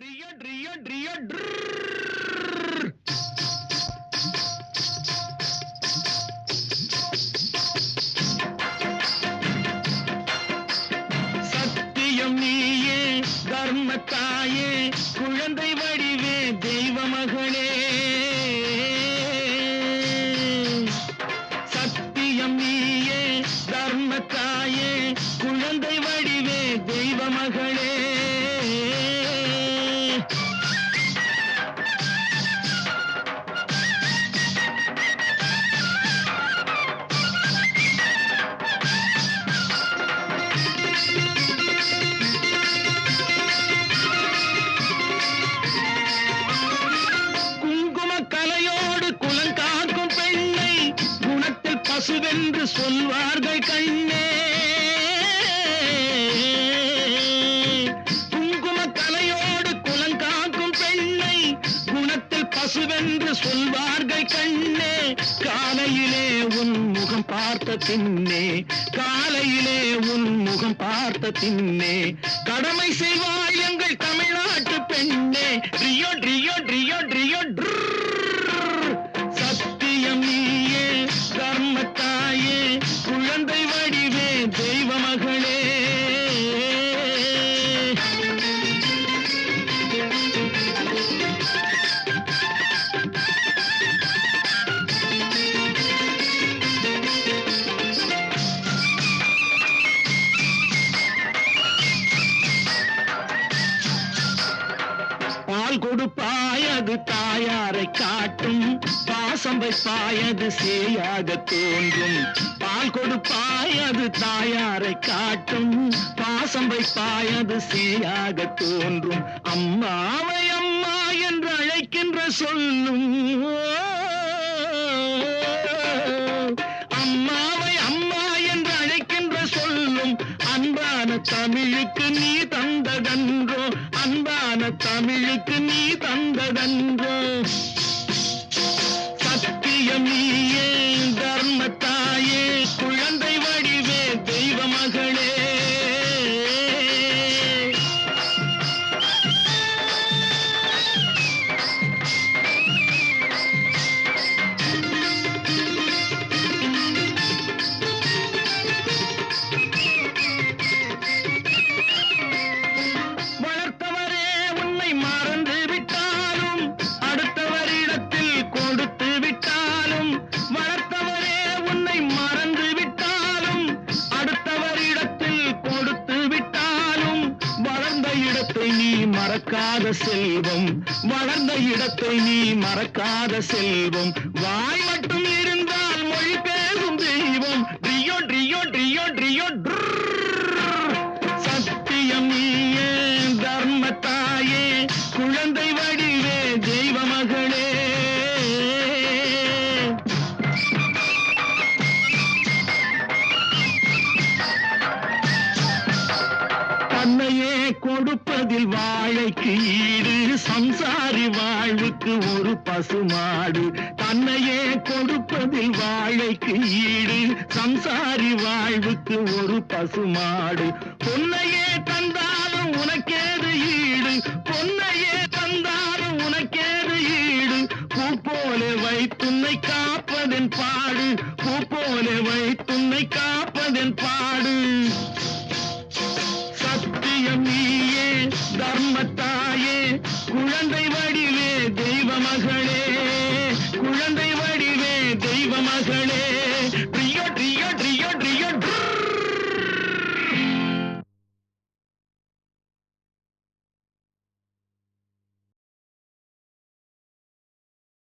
Drio, Drio, Drio, Drrrr. சத்தியம் நீயே தர்மத்தாயே குழந்தை வடிவே தெய்வ மகளே சத்தியம் நீயே தர்மத்தாயே குழந்தை வடிவே தெய்வ மகளே பசுவென்று சொல்வார்கள் கண்ணே குங்கும கலையோடு குலங்காக்கும் பெண்ணை குணத்தில் பசுவென்று சொல்வார்கள் கண்ணே காலையிலே உன் முகம் பார்த்த பின்னே காலையிலே உன் முகம் பார்த்த பின்னே கடமை செய்வாள் எங்கள் தமிழ்நாட்டு பெண்ணே ட்ரியோ ட்ரியோ ட்ரியோ ட்ரியோ சத்தியம் நீயே தர்மத்தாயே குழந்தை வடிவே தெய்வ மகளே பால் கொடுப்பாயது தாயாரை காட்டும் பாசம் வைப்பாயது சேயாக தோன்றும் பால் கொடுப்பாயது தாயாரை காட்டும் பாசம் வைப்பாயது சேயாக தோன்றும் அம்மாவை அம்மா என்று அழைக்கின்ற சொல்லும் அம்மாவை அம்மா என்று அழைக்கின்ற சொல்லும் அன்பான தமிழுக்கு நீ தந்ததன்றோ அன்பான தமிழுக்கு நீ தந்ததன்றோ சத்தியம் நீயே தர்மத்தாயே குழந்தை வடிவே தெய்வ மகளே நீ மறக்காத செல்வம் வளர்ந்த இடத்தை நீ மறக்காத செல்வம் வாய் மட்டும் இருந்தால் மொழி பேசும் தெய்வம் ட்ரியோ ட்ரியோ ட்ரியோ ட்ரியோ சத்தியம் நீயே தர்மத்தாயே குழந்தை வடிவே தெய்வ மகளே தன்னையே கொடுப்பதில் வாழைக்கு ஈடு சம்சாரி வாழ்வுக்கு ஒரு பசுமாடு தன்னையே கொடுப்பதில் வாழைக்கு ஈடு சம்சாரி வாழ்வுக்கு ஒரு பசுமாடு பொன்னையே தந்தாலும் உனக்கேது ஈடு பொன்னையே தந்தாலும் உனக்கேது ஈடு பூ போல வைத்துன்னை காப்பதன் பாடு பூ போல வைத்துன்னை காப்பதன் பாடு சத்தியம் நீயே தர்மத்தாயே குழந்தை வடிவே தெய்வ மகளே